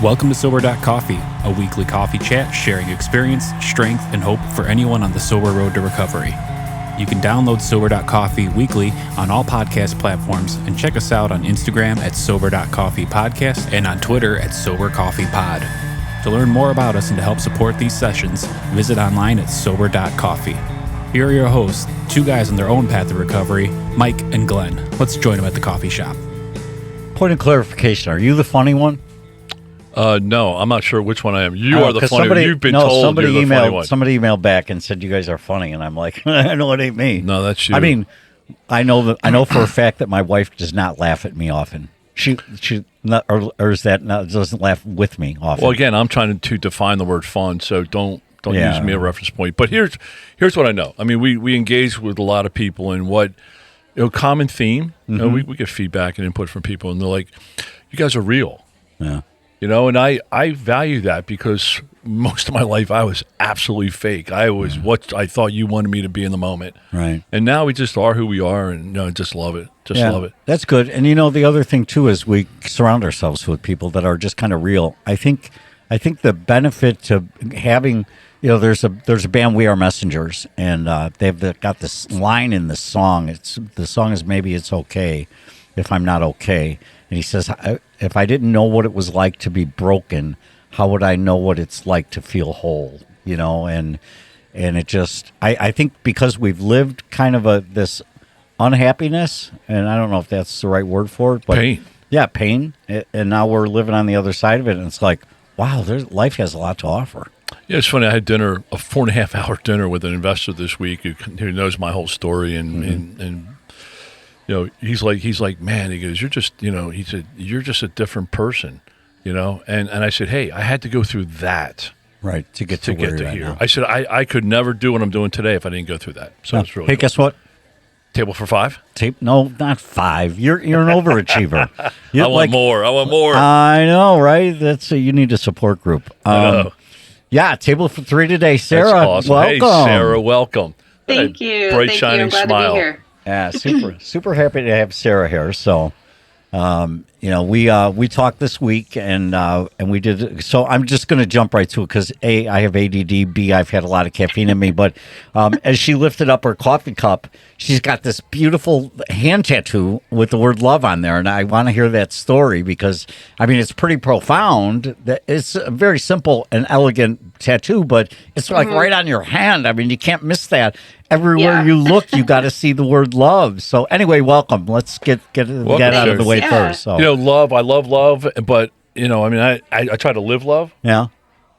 Welcome to Sober.Coffee, a weekly coffee chat sharing experience, strength, and hope for anyone on the sober road to recovery. You can download Sober.Coffee weekly on all podcast platforms and check us out on Instagram at Sober.Coffee Podcast and on Twitter at Sober.Coffee Pod. To learn more about us and to help support these sessions, visit online at Sober.Coffee. Here are your hosts, two guys on their own path to recovery, Mike and Glenn. Let's join them at the coffee shop. Point of clarification, are you the funny one? No, I'm not sure which one I am. You are the funny one. You've been told you're the funny one. Somebody emailed back and said you guys are funny, and I'm like, I know it ain't me. No, that's you. I mean, I know for a fact that my wife does not laugh at me often. She not, or is that not, doesn't laugh with me often. Well, again, I'm trying to define the word fun, so don't use me as a reference point. But here's what I know. I mean, we engage with a lot of people, and what common theme. Mm-hmm. We get feedback and input from people, and they're like, "You guys are real." Yeah. And I value that because most of my life I was absolutely fake. I was what I thought you wanted me to be in the moment. Right. And now we just are who we are, and just love it. Love it. That's good. And the other thing too is we surround ourselves with people that are just kind of real. I think the benefit to having, there's a band, We Are Messengers, and they've got this line in the song. The song is Maybe It's Okay If I'm Not Okay. And he says, if I didn't know what it was like to be broken, how would I know what it's like to feel whole? And it just, I think because we've lived kind of this unhappiness, and I don't know if that's the right word for it, but pain. Yeah, pain. And now we're living on the other side of it, and it's like, wow, life has a lot to offer. Yeah, it's funny. I had dinner, a 4.5-hour dinner with an investor this week who knows my whole story, and he's like, man, he goes, you're just, he said, you're just a different person, and I said, hey, I had to go through that. Right, to get to here. Now. I said, I could never do what I'm doing today if I didn't go through that. So it's really Hey, cool. Guess what? Table for 5? No, not 5. You're an overachiever. I want more. I know, right? You need a support group. I know. Yeah, table for 3 today. Sarah, that's awesome. welcome. Hey, Sarah, welcome. Thank you. Bright, Thank shining you. I'm glad smile. to be here. Yeah, super happy to have Sarah here. So, we talked this week and we did. So I'm just going to jump right to it because A, I have ADD. B, I've had a lot of caffeine in me. But as she lifted up her coffee cup, she's got this beautiful hand tattoo with the word love on there, and I want to hear that story because it's pretty profound. It's a very simple and elegant tattoo, but it's like right on your hand. You can't miss that. Everywhere you look, you got to see the word love. So anyway, welcome. Let's get out of the way first. So. Love. I love love, but I try to live love. Yeah.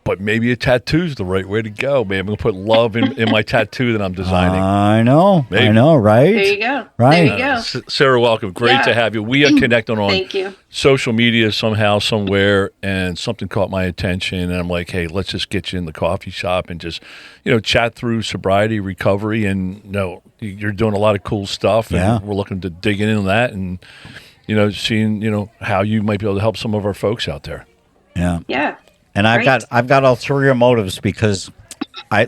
But maybe a tattoo's the right way to go. Maybe I'm going to put love in my tattoo that I'm designing. I know. Maybe. I know, right? There you go. Right. There you go. Sarah, welcome. Great to have you. We are connected on Thank you. social media somehow, somewhere, and something caught my attention. And I'm like, hey, let's just get you in the coffee shop and just, chat through sobriety, recovery. And, you're doing a lot of cool stuff. And we're looking to dig into that and, seeing, how you might be able to help some of our folks out there. Yeah. Yeah. And I've got ulterior motives because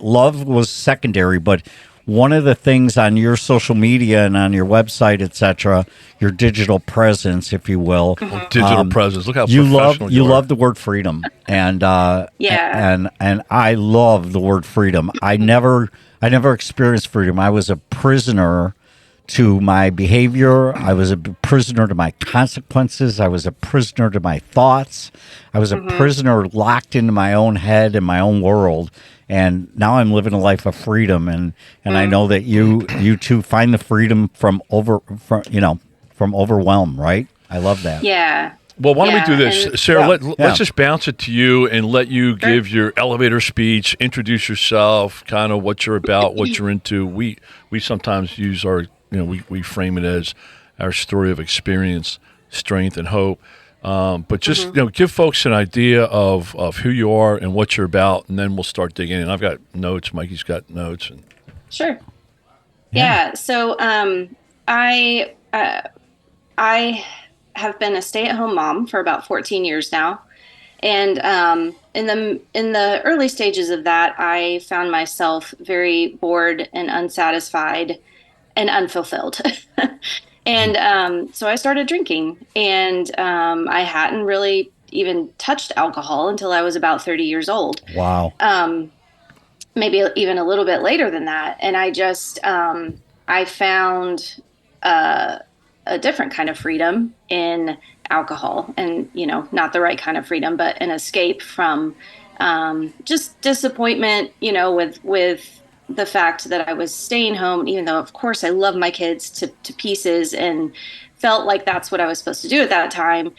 love was secondary, but one of the things on your social media and on your website, etc., your digital presence, if you will, digital presence. Look how you professional you are. love the word freedom, and and I love the word freedom. I never experienced freedom. I was a prisoner to my behavior. I was a prisoner to my consequences. I was a prisoner to my thoughts. I was a prisoner locked into my own head and my own world. And now I'm living a life of freedom. And I know that you too find the freedom from overwhelm, right? I love that. Yeah. Well, why don't we do this, Sarah? Let's just bounce it to you and let you give your elevator speech, introduce yourself, kind of what you're about, what you're into. We sometimes use our we frame it as our story of experience, strength, and hope. But just give folks an idea of who you are and what you're about, and then we'll start digging in. I've got notes. Mikey's got notes. Sure. Yeah. So I have been a stay-at-home mom for about 14 years now, and in the early stages of that, I found myself very bored and unsatisfied and unfulfilled. And so I started drinking, and I hadn't really even touched alcohol until I was about 30 years old. Wow. Maybe even a little bit later than that. And I just, I found a different kind of freedom in alcohol, and, not the right kind of freedom, but an escape from just disappointment, with the fact that I was staying home, even though, of course, I love my kids to pieces and felt like that's what I was supposed to do at that time.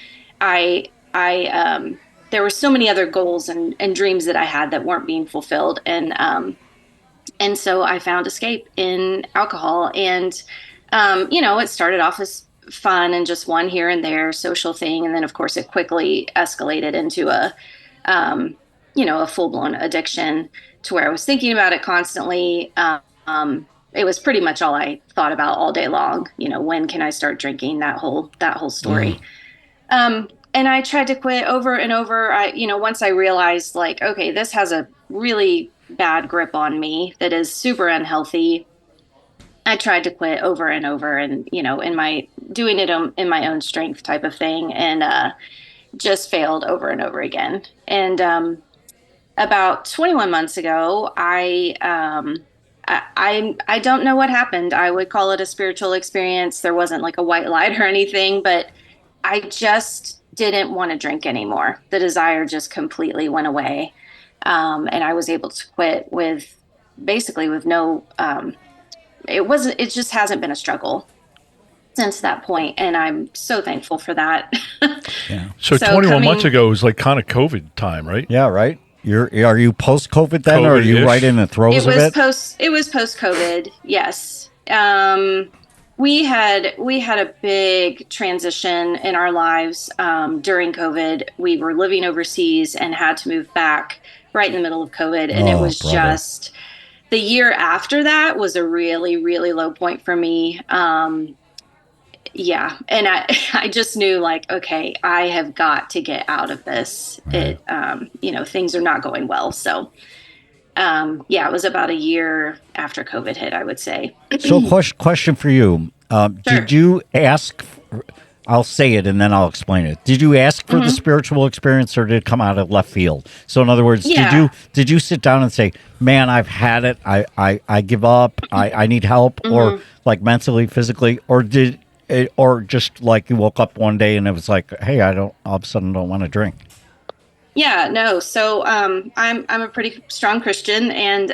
There were so many other goals and dreams that I had that weren't being fulfilled. And so I found escape in alcohol. And, it started off as fun and just one here and there social thing. And then, of course, it quickly escalated into a full-blown addiction to where I was thinking about it constantly. It was pretty much all I thought about all day long. When can I start drinking? That whole story. And I tried to quit over and over. Once I realized, like, okay, this has a really bad grip on me that is super unhealthy, I tried to quit over and over, and doing it in my own strength type of thing, and just failed over and over again. And about 21 months ago, I don't know what happened. I would call it a spiritual experience. There wasn't like a white light or anything, but I just didn't want to drink anymore. The desire just completely went away. And I was able to quit with no, it just hasn't been a struggle since that point. And I'm so thankful for that. Yeah. So 21 months ago was like kind of COVID time, right? Yeah. Right. Are you post-COVID then, or are you right in the throes of it? It was post-COVID. Yes. We had a big transition in our lives during COVID. We were living overseas and had to move back right in the middle of COVID. And it was just the year after that was a really, really low point for me. Yeah. And I just knew, like, okay, I have got to get out of this. Right. Things are not going well. So, it was about a year after COVID hit, I would say. So question for you. Sure. Did you ask, I'll say it and then I'll explain it. Did you ask for the spiritual experience, or did it come out of left field? So in other words, did you sit down and say, man, I've had it. I give up. I need help, or like mentally, physically, or just like you woke up one day and it was like, hey, all of a sudden don't want to drink. Yeah, no. So I'm a pretty strong Christian, and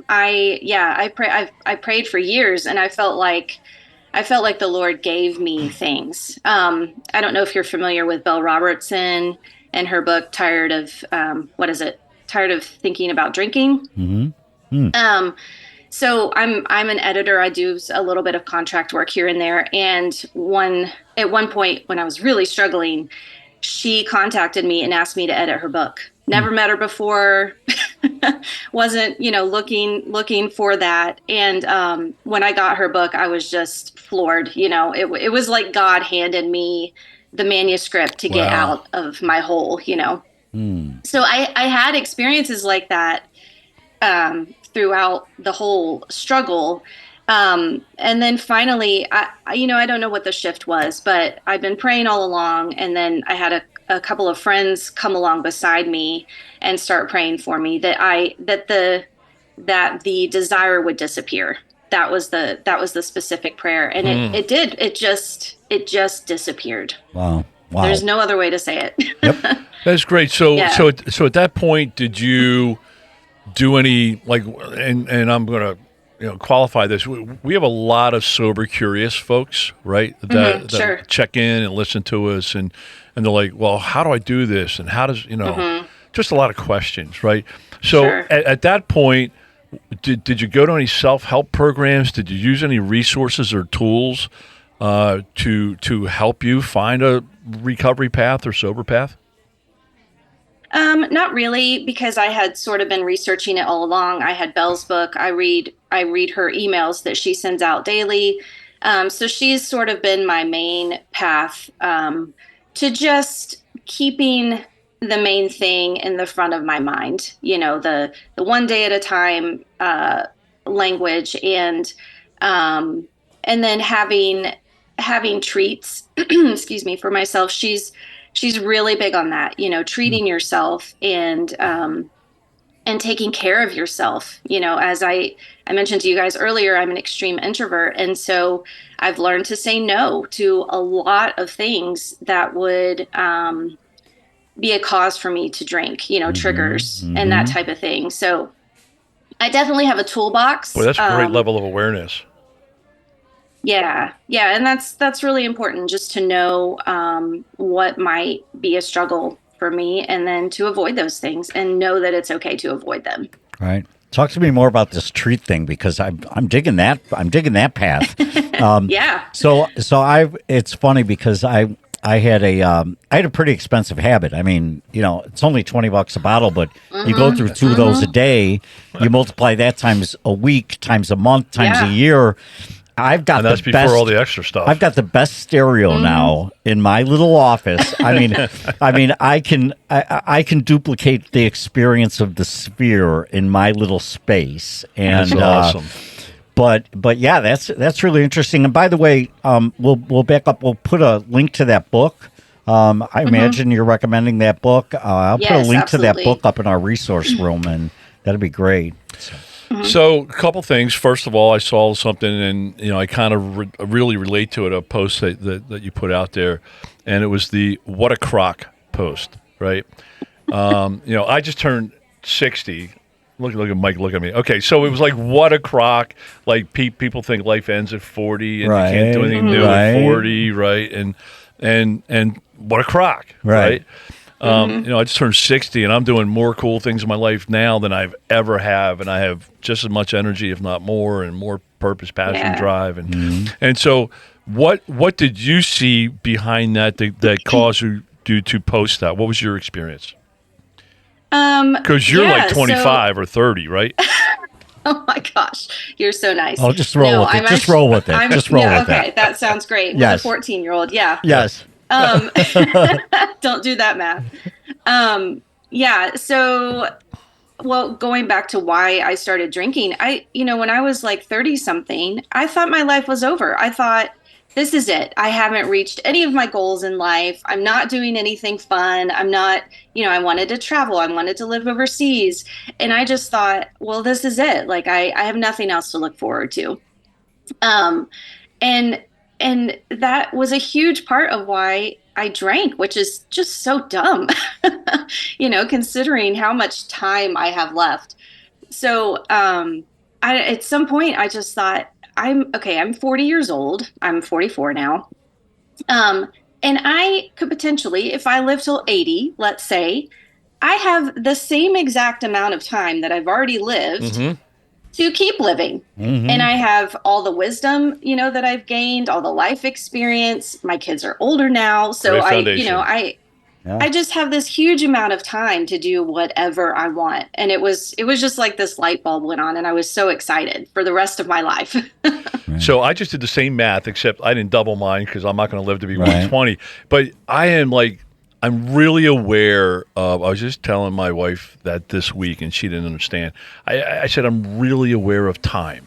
I prayed for years, and I felt like the Lord gave me things. I don't know if you're familiar with Belle Robertson and her book Tired of Thinking About Drinking. Mm-hmm. So I'm an editor. I do a little bit of contract work here and there. And at one point when I was really struggling, she contacted me and asked me to edit her book. Never met her before, wasn't, looking for that. And when I got her book, I was just floored. It was like God handed me the manuscript to get out of my hole, So I had experiences like that throughout the whole struggle. And then finally, I don't know what the shift was, but I've been praying all along. And then I had a couple of friends come along beside me and start praying for me that the desire would disappear. That was the specific prayer. And it did. It just disappeared. Wow. There's no other way to say it. Yep. That's great. So at that point, did you do any, like, and I'm going to, qualify this. We have a lot of sober curious folks, right? That check in and listen to us, and they're like, well, how do I do this? And how does, just a lot of questions, right? So at that point, did you go to any self-help programs? Did you use any resources or tools to help you find a recovery path or sober path? Not really, because I had sort of been researching it all along. I had Belle's book. I read her emails that she sends out daily. So she's sort of been my main path to just keeping the main thing in the front of my mind, the one day at a time language, and then having treats, excuse me, for myself. She's she's really big on that, treating yourself and taking care of yourself. As I mentioned to you guys earlier, I'm an extreme introvert. And so I've learned to say no to a lot of things that would be a cause for me to drink, triggers and that type of thing. So I definitely have a toolbox. Well, that's a great level of awareness. Yeah. Yeah. And that's really important, just to know what might be a struggle for me, and then to avoid those things and know that it's okay to avoid them. Right. Talk to me more about this treat thing, because I'm digging that. I'm digging that path. Yeah. So it's funny because I had a pretty expensive habit. I mean, it's only $20 a bottle, but you go through 2 of those a day. You multiply that times a week, times a month, times a year. I've got that's the before best, all the extra stuff. I've got the best stereo now in my little office. I mean, I can duplicate the experience of the Sphere in my little space, and that's awesome. But yeah, that's really interesting. And by the way, we'll back up. We'll put a link to that book. I imagine you're recommending that book. I'll put a link to that book up in our resource room, and that'd be great. So a couple things. First of all, I saw something, and I kind of really relate to it. A post that you put out there, and it was the "What a Crock" post, right? I just turned 60. Look at Mike. Look at me. Okay, so it was like, what a crock. Like people think life ends at 40, and you can't do anything new at 40, right? And what a crock, right? I just turned 60, and I'm doing more cool things in my life now than I've ever have, and I have just as much energy, if not more, and more purpose, passion, drive, and so what did you see behind that caused you to post that? What was your experience? Because you're like 25 or 30, right? Oh my gosh, you're so nice. Oh, just roll with it. Just roll with it. Just roll with it. Okay, that sounds great. Yes. With a 14-year-old, yeah. Yes. Don't do that math. Yeah. So, well, going back to why I started drinking, when I was like 30 something, I thought my life was over. I thought, this is it. I haven't reached any of my goals in life. I'm not doing anything fun. I'm not, I wanted to travel. I wanted to live overseas. And I just thought, well, this is it. Like I have nothing else to look forward to. And that was a huge part of why I drank, which is just so dumb, considering how much time I have left. So at some point I just thought, I'm 40 years old. I'm 44 now. And I could potentially, if I live till 80, let's say, I have the same exact amount of time that I've already lived to keep living. And I have all the wisdom, that I've gained, all the life experience. My kids are older now. So I just have this huge amount of time to do whatever I want. And it was just like this light bulb went on, and I was so excited for the rest of my life. So I just did the same math, except I didn't double mine because I'm not going to live to be 120. But I'm really aware of, I was just telling my wife that this week, and she didn't understand. I said, I'm really aware of time.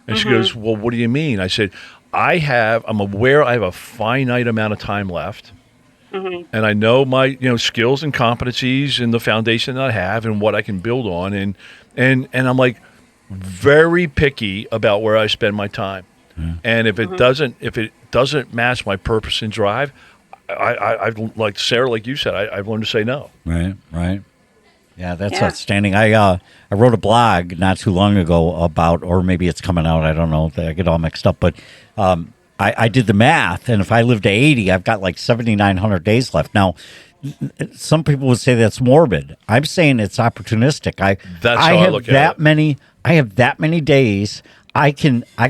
And she goes, well, what do you mean? I said, I'm aware I have a finite amount of time left. And I know my, skills and competencies and the foundation that I have and what I can build on. And I'm like very picky about where I spend my time. And if it doesn't match my purpose and drive, I've like Sarah, like you said, I've learned to say no. Right. Yeah, that's outstanding. I wrote a blog not too long ago about, or maybe it's coming out, I don't know, I get all mixed up, but I did the math, and if I live to 80, I've got like 7,900 days left. Now, some people would say that's morbid. I'm saying it's opportunistic. That's how I look at it. I have that many days. I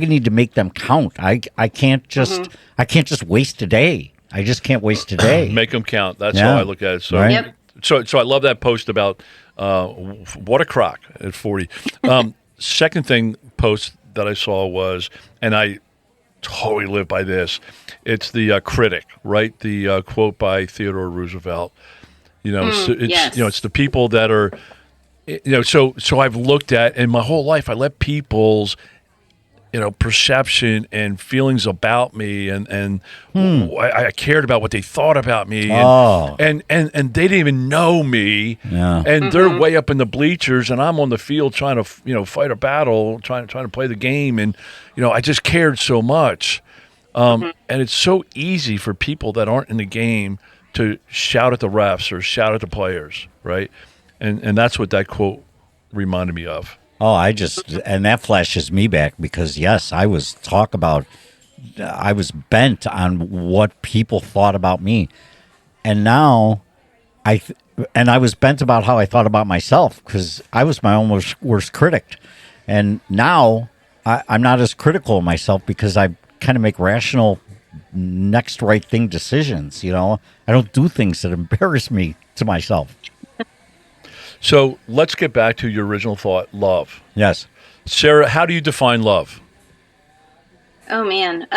need to make them count. I can't just waste a day. I just can't waste a day. Make them count. That's how I look at it. So, so I love that post about what a crock at 40. Second post that I saw was, and I totally live by this. It's the critic, right? The quote by Theodore Roosevelt. It's the people that are, So I've looked at, in my whole life, I let people's perception and feelings about me, and I cared about what they thought about me, and they didn't even know me, and they're way up in the bleachers, and I'm on the field trying to fight a battle, trying to play the game, and I just cared so much, and it's so easy for people that aren't in the game to shout at the refs or shout at the players, right? And that's what that quote reminded me of. Oh, and that flashes me back because, yes, I was bent on what people thought about me. And now I was bent about how I thought about myself because I was my own worst critic. And now I'm not as critical of myself because I kind of make rational next right thing decisions. I don't do things that embarrass me to myself. So let's get back to your original thought, love. Yes. Sarah, how do you define love? Oh, man.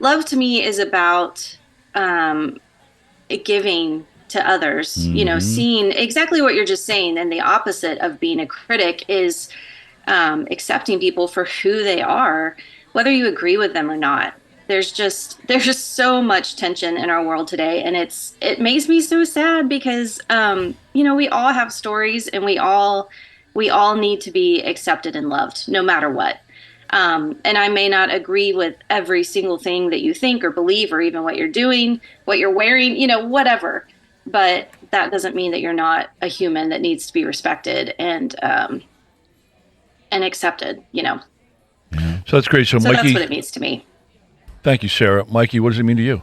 Love to me is about giving to others, seeing exactly what you're just saying. And the opposite of being a critic is accepting people for who they are, whether you agree with them or not. There's just so much tension in our world today, and it makes me so sad because we all have stories, and we all need to be accepted and loved no matter what. And I may not agree with every single thing that you think or believe, or even what you're doing, what you're wearing, whatever. But that doesn't mean that you're not a human that needs to be respected and accepted. So that's great. So Mikey, that's what it means to me. Thank you, Sarah. Mikey, what does it mean to you?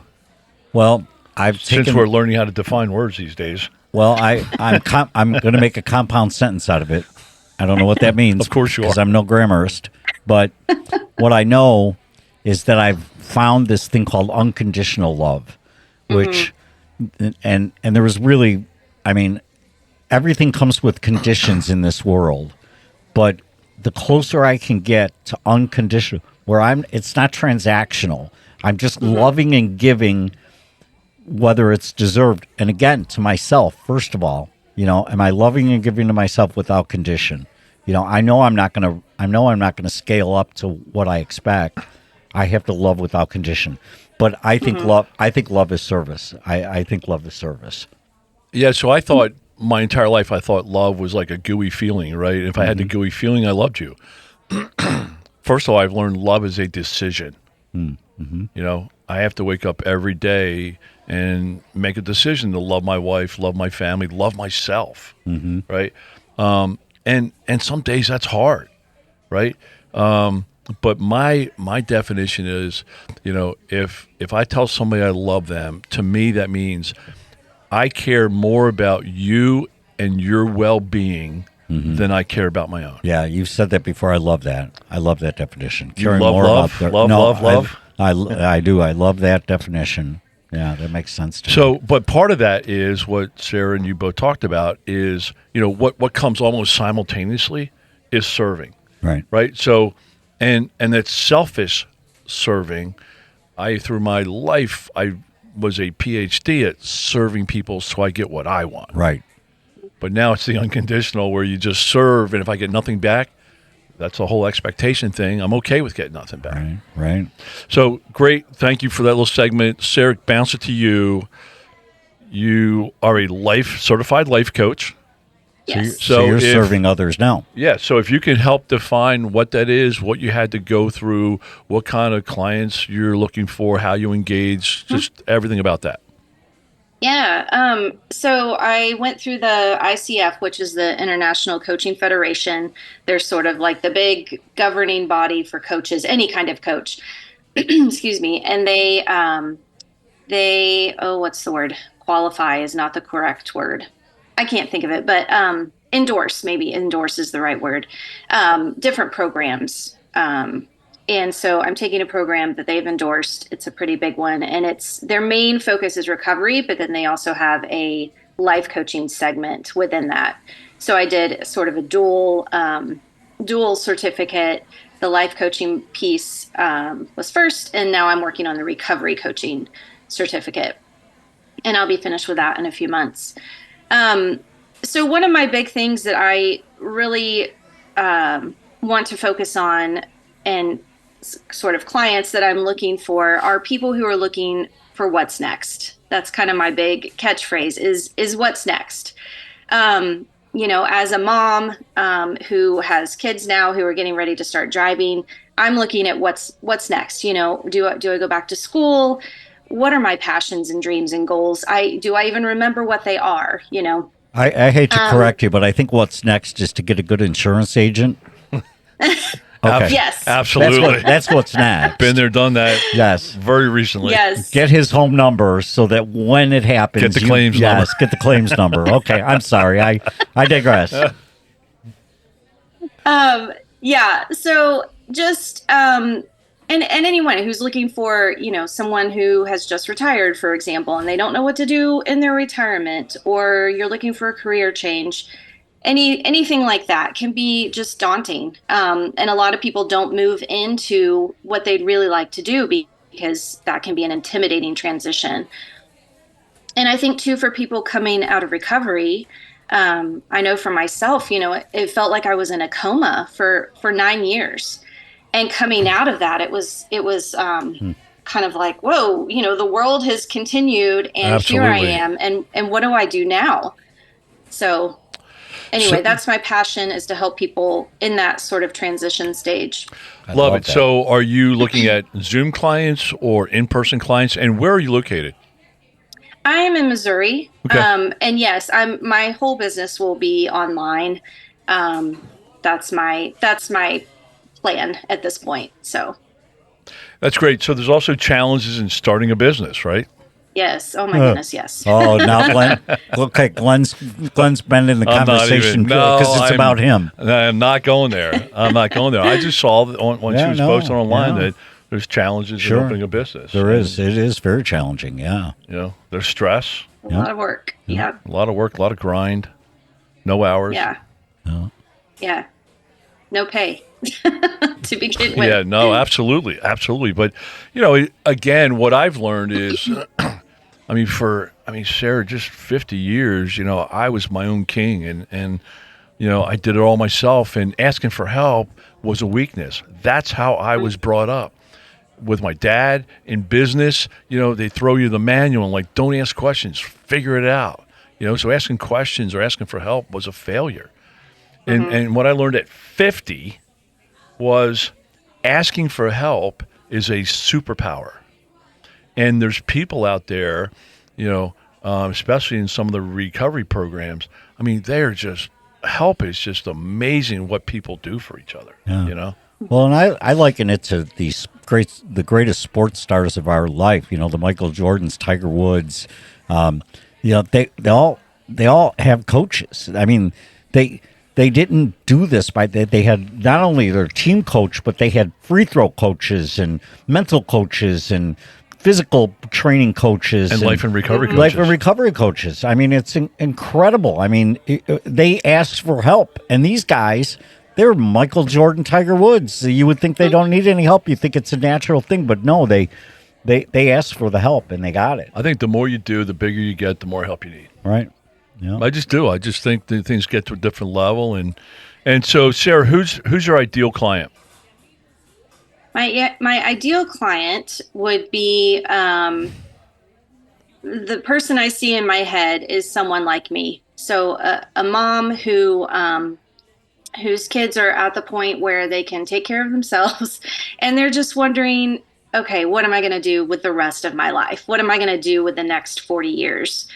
Well, since we're learning how to define words these days. Well, I'm going to make a compound sentence out of it. I don't know what that means. Of course you are. Because I'm no grammarist. But what I know is that I've found this thing called unconditional love, which, and there was really, everything comes with conditions in this world. But the closer I can get to unconditional, where it's not transactional. I'm just loving and giving, whether it's deserved. And again, to myself, first of all, am I loving and giving to myself without condition? I know I'm not going to scale up to what I expect. I have to love without condition. But I think love is service. I think love is service. Yeah. So I thought my entire life, love was like a gooey feeling, right? If I had the gooey feeling, I loved you. First of all, I've learned love is a decision. I have to wake up every day and make a decision to love my wife, love my family, love myself, right? And some days that's hard, right? But my definition is, if I tell somebody I love them, to me that means I care more about you and your well-being than I care about my own. Yeah, you've said that before. I love that. I love that definition. You love love? Love? I do. I love that definition. Yeah, that makes sense to me. So, but part of that is what Sarah and you both talked about is, what comes almost simultaneously is serving. Right. Right? So, and that's selfish serving. Through my life, I was a PhD at serving people so I get what I want. Right. But now it's the unconditional where you just serve, and if I get nothing back, that's a whole expectation thing. I'm okay with getting nothing back. Right. So great. Thank you for that little segment. Sarah, bounce it to you. You are a certified life coach. Yes. So you're serving others now. Yeah. So if you can help define what that is, what you had to go through, what kind of clients you're looking for, how you engage, just everything about that. Yeah. So I went through the ICF, which is the International Coaching Federation. They're sort of like the big governing body for coaches, any kind of coach. Excuse me. And they, what's the word? Qualify is not the correct word. I can't think of it, but endorse is the right word. Different programs. And so I'm taking a program that they've endorsed. It's a pretty big one. And their main focus is recovery, but then they also have a life coaching segment within that. So I did sort of a dual certificate. The life coaching piece was first, and now I'm working on the recovery coaching certificate. And I'll be finished with that in a few months. So one of my big things that I really want to focus on sort of clients that I'm looking for are people who are looking for what's next. That's kind of my big catchphrase is what's next. As a mom who has kids now who are getting ready to start driving, I'm looking at what's next. Do I go back to school? What are my passions and dreams and goals? Do I even remember what they are? I hate to correct you, but I think what's next is to get a good insurance agent. Okay. Yes. Absolutely. That's what's next. Been there, done that. Yes. Very recently. Yes. Get his home number so that when it happens, get the claims number. Yes, get the claims number. Okay, I'm sorry. I digress. Yeah. So just and anyone who's looking for, someone who has just retired, for example, and they don't know what to do in their retirement, or you're looking for a career change. Anything like that can be just daunting. And a lot of people don't move into what they'd really like to do because that can be an intimidating transition. And I think too, for people coming out of recovery, I know for myself, it felt like I was in a coma for 9 years, and coming out of that, it was kind of like, whoa, the world has continued, and Absolutely. Here I am. And what do I do now? So anyway, that's my passion, is to help people in that sort of transition stage. I love it. That. So are you looking at Zoom clients or in-person clients, and where are you located? I am in Missouri. Okay. And yes, my whole business will be online. That's my plan at this point. So that's great. So there's also challenges in starting a business, right? Yes. Oh my goodness. Yes. Oh, now Glenn. Okay, Glenn's been in the conversation because it's about him. I'm not going there. I just saw that when she was posting online that there's challenges in opening a business. There is. It is very challenging. Yeah. There's stress. A lot of work. Yeah. A lot of work. A lot of grind. No hours. Yeah. No. Yeah. No pay. To begin with. Yeah, no, absolutely. But, again, what I've learned is, Sarah, just 50 years, I was my own king and I did it all myself, and asking for help was a weakness. That's how I was brought up. With my dad in business, they throw you the manual and like, don't ask questions, figure it out. So asking questions or asking for help was a failure. And what I learned at 50 was asking for help is a superpower. And there's people out there, especially in some of the recovery programs. They're just, help is just amazing what people do for each other, Well, and I liken it to the greatest sports stars of our life, the Michael Jordans, Tiger Woods. They all have coaches. They didn't do this they had not only their team coach, but they had free throw coaches and mental coaches and physical training coaches and life and recovery coaches. Life and recovery coaches. It's incredible. They asked for help, and these guys, they're Michael Jordan, Tiger Woods. You would think they don't need any help. You think it's a natural thing, but no, they asked for the help and they got it. I think the more you do, the bigger you get, the more help you need. Right. Yeah. I just do. I just think that things get to a different level, and so Sarah, who's your ideal client? My ideal client would be the person I see in my head is someone like me. So a mom whose kids are at the point where they can take care of themselves, and they're just wondering, okay, what am I going to do with the rest of my life? What am I going to do with the next 40 years?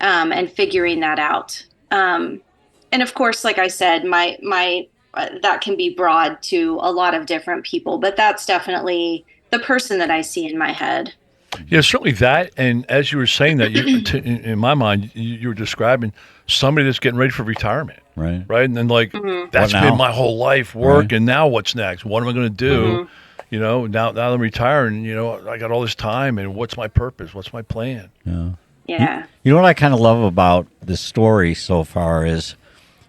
And figuring that out. And of course, like I said, my that can be broad to a lot of different people, but that's definitely the person that I see in my head. Yeah, certainly that. And as you were saying that, in my mind, you were describing somebody that's getting ready for retirement. Right. And then that's been my whole life, work, and now what's next? What am I going to do? Now that I'm retiring, I got all this time, and what's my purpose? What's my plan? Yeah. You know what I kind of love about this story so far is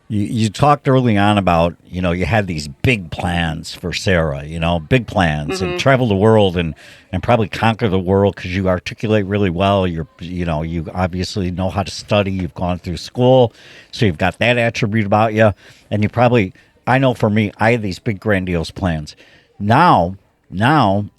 you talked early on about, you had these big plans for Sarah, big plans and travel the world and probably conquer the world because you articulate really well. You obviously know how to study. You've gone through school, so you've got that attribute about you. And I know for me, I have these big grandiose plans. Now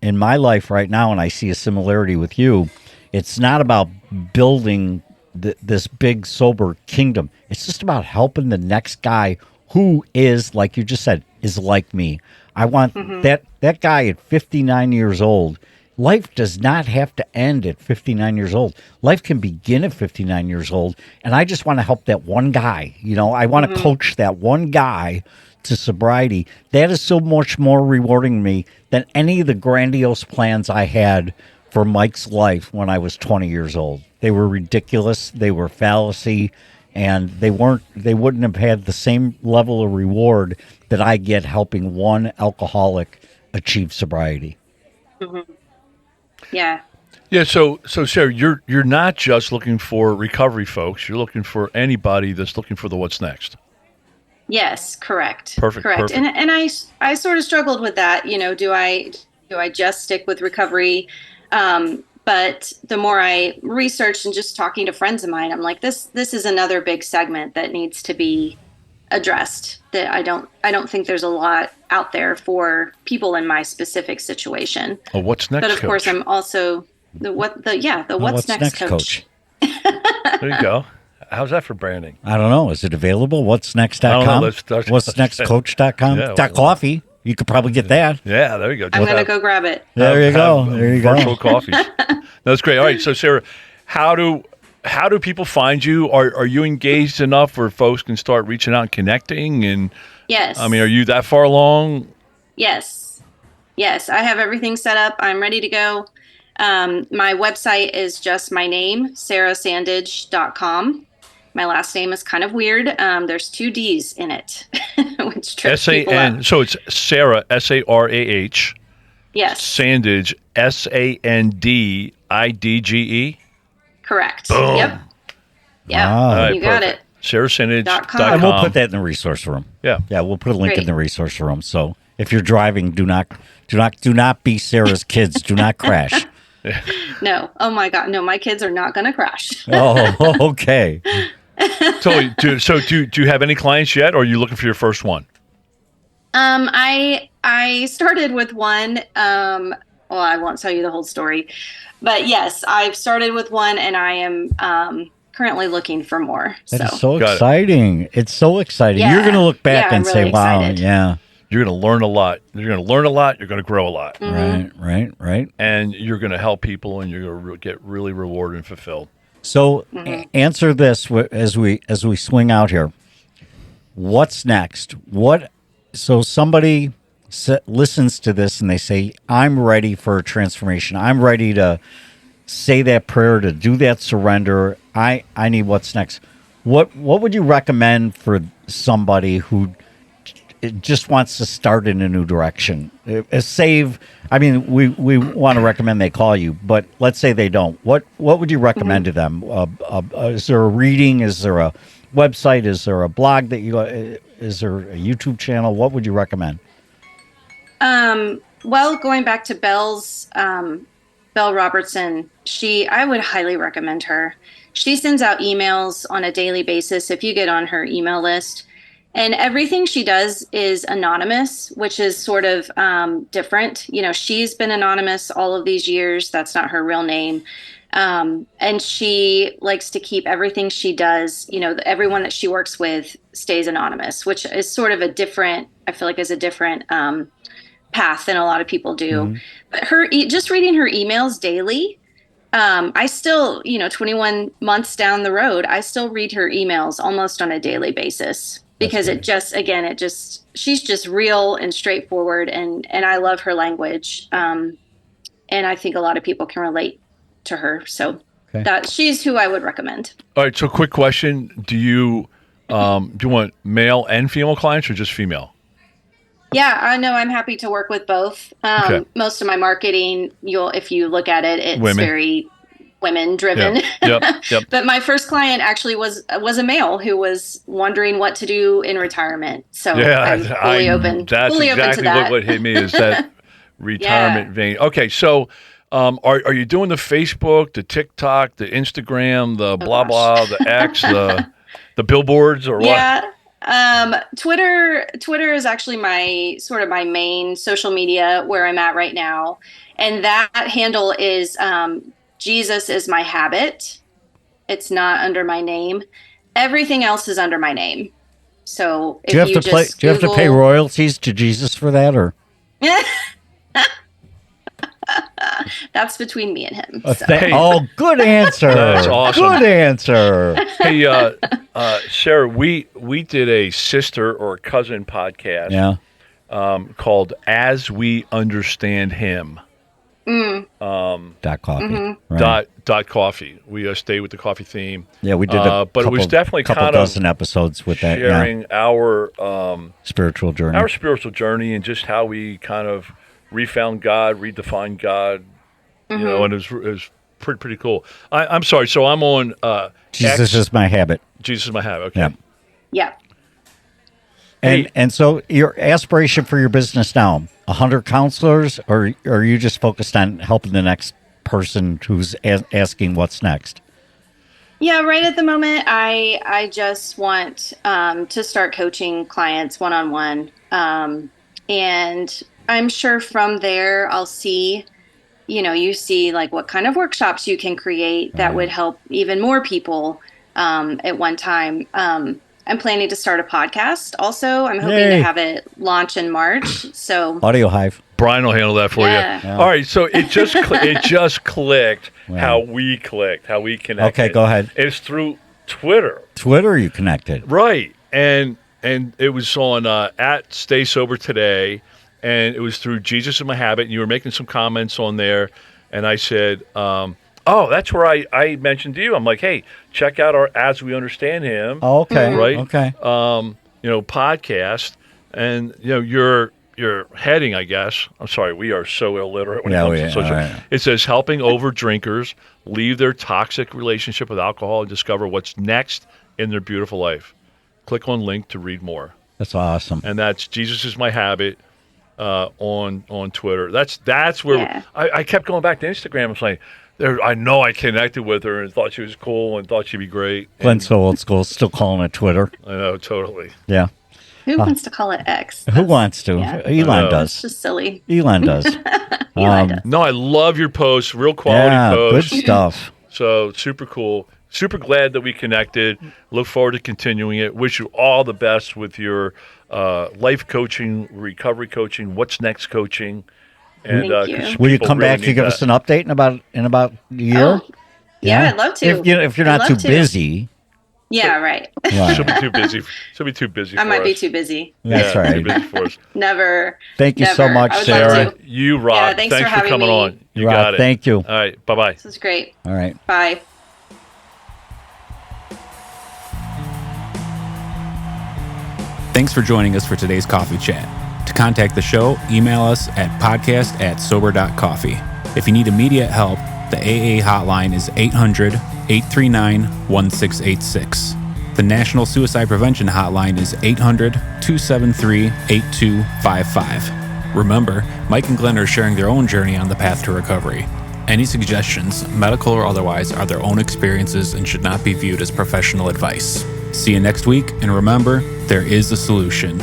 in my life right now, and I see a similarity with you, it's not about building this big sober kingdom. It's just about helping the next guy who is, like you just said, is like me. I want that guy at 59 years old. Life does not have to end at 59 years old. Life can begin at 59 years old. And I just want to help that one guy. I want to coach that one guy to sobriety. That is so much more rewarding to me than any of the grandiose plans I had for Mike's life when I was 20 years old. They were ridiculous. They were fallacy. And they wouldn't have had the same level of reward that I get helping one alcoholic achieve sobriety. Mm-hmm. Yeah. Yeah. So Sarah, you're not just looking for recovery folks. You're looking for anybody that's looking for the what's next. Yes. Correct. Perfect. And I sort of struggled with that. Do I just stick with recovery? But the more I researched and just talking to friends of mine, I'm like, this is another big segment that needs to be addressed. That I don't think there's a lot out there for people in my specific situation. Oh, what's next? But of course, I'm also the what's next coach. There you go. How's that for branding? I don't know. Is it available? What's next.com? What's next coach.com? Yeah, .coffee. You could probably get that. Yeah, there you go. I'm going to go grab it. There you go. Virtual coffees. That's great. All right. So Sarah, how do people find you? Are you engaged enough where folks can start reaching out and connecting? And yes. I mean, are you that far along? Yes. I have everything set up. I'm ready to go. My website is just my name, sarahsandidge.com. My last name is kind of weird. There's 2 D's in it, which trips people up. So it's Sarah, Sarah. Yes. Sandidge, Sandidge. Correct. Boom. Yep. Ah. You got it. SarahSandidge.com. And we'll put that in the resource room. Yeah. We'll put a link Great. in the resource room. So if you're driving, do not be Sarah's kids. Do not crash. No. Oh my God. No, my kids are not going to crash. Oh, okay. So do you have any clients yet, or are you looking for your first one? I started with one. Well, I won't tell you the whole story, but yes, I've started with one, and I am currently looking for more. That is so exciting! It's so exciting. Yeah. You're going to look back and I'm say, really "Wow, excited. yeah." You're going to learn a lot. You're going to learn a lot. You're going to grow a lot. Mm-hmm. Right. And you're going to help people, and you're going to get really rewarded and fulfilled. So, answer this as we swing out here. What's next? So somebody listens to this and they say, "I'm ready for a transformation. I'm ready to say that prayer, to do that surrender. I need what's next." What would you recommend for somebody who just wants to start in a new direction? We want to recommend they call you, but let's say they don't. What would you recommend to them? Is there a reading? Is there a website? Is there a blog is there a YouTube channel? What would you recommend? Well, going back to Bell Robertson, I would highly recommend her. She sends out emails on a daily basis if you get on her email list. And everything she does is anonymous, which is sort of different. She's been anonymous all of these years. That's not her real name. And she likes to keep everything she does, everyone that she works with stays anonymous, which is sort of a different path than a lot of people do. Mm-hmm. But just reading her emails daily, I still, 21 months down the road, I still read her emails almost on a daily basis. Because she's just real and straightforward, and I love her language. And I think a lot of people can relate to her. So she's who I would recommend. All right. So quick question. Do you want male and female clients or just female? Yeah, I know. I'm happy to work with both. Most of my marketing, if you look at it, it's very women driven. Yep. But my first client actually was a male who was wondering what to do in retirement. So I'm fully open. That's fully exactly open to that. what hit me is that retirement vein. Okay, so are you doing the Facebook, the TikTok, the Instagram, the blah, the X, the billboards, or what? Yeah. Twitter is actually my main social media where I'm at right now. And that handle is Jesus is my habit. It's not under my name. Everything else is under my name. So if do you have to pay royalties to Jesus for that, or? That's between me and him. Good answer. That's awesome. Good answer. Hey, Sarah, we did a sister or cousin podcast called As We Understand Him. .coffee. Mm-hmm. Right. Dot coffee. We stayed with the coffee theme. Yeah, we did but it was definitely couple dozen episodes with that. Sharing our spiritual journey. Our spiritual journey and just how we kind of refound God, redefined God, you know, and it was pretty cool. I'm sorry. So I'm on Jesus is my habit. Jesus is my habit. Okay. Yeah. And so your aspiration for your business now, 100 counselors, or are you just focused on helping the next person who's asking what's next? Yeah, right at the moment, I just want to start coaching clients one-on-one. And I'm sure from there I'll see, you see like what kind of workshops you can create that would help even more people at one time. I'm planning to start a podcast also. I'm hoping to have it launch in March. So Audio Hive. Brian will handle that for you. Yeah. All right, so it just clicked how we connected. Okay, go ahead. It's through Twitter. Twitter you connected. Right. And it was on at Stay Sober Today, and it was through Jesus is my habit, and you were making some comments on there, and I said, that's where I mentioned to you. I'm like, hey, check out our As We Understand Him. Oh, okay. Right? Okay. Podcast, and your heading, I guess. I'm sorry, we are so illiterate when it comes to social. Right. It says helping over drinkers leave their toxic relationship with alcohol and discover what's next in their beautiful life. Click on link to read more. That's awesome. And that's Jesus is my habit on Twitter. That's where I kept going back to Instagram and saying, I know I connected with her and thought she was cool and thought she'd be great. Glenn's so old school, still calling it Twitter. I know, totally. Yeah. Who wants to call it X? Who wants to? Yeah. Elon does. It's just silly. Elon does. Elon does. No, I love your posts. Real quality posts. Good stuff. So super cool. Super glad that we connected. Look forward to continuing it. Wish you all the best with your life coaching, recovery coaching, what's next coaching. And Thank you. Will you come back to give us an update in about a year? Yeah, I'd love to. If you're not too busy. Yeah, right. She'll be too busy. She'll be too busy. I might be too busy. That's right. Too busy for us. Never. Thank you so much, Sarah. You rock. Yeah, thanks for coming me. on. You rock. got it. Thank you. All right. Bye-bye. This is great. All right. Bye. Thanks for joining us for today's coffee chat. To contact the show, email us at podcast@sober.coffee. If you need immediate help, the AA hotline is 800-839-1686. The National Suicide Prevention Hotline is 800-273-8255. Remember, Mike and Glenn are sharing their own journey on the path to recovery. Any suggestions, medical or otherwise, are their own experiences and should not be viewed as professional advice. See you next week, and remember, there is a solution.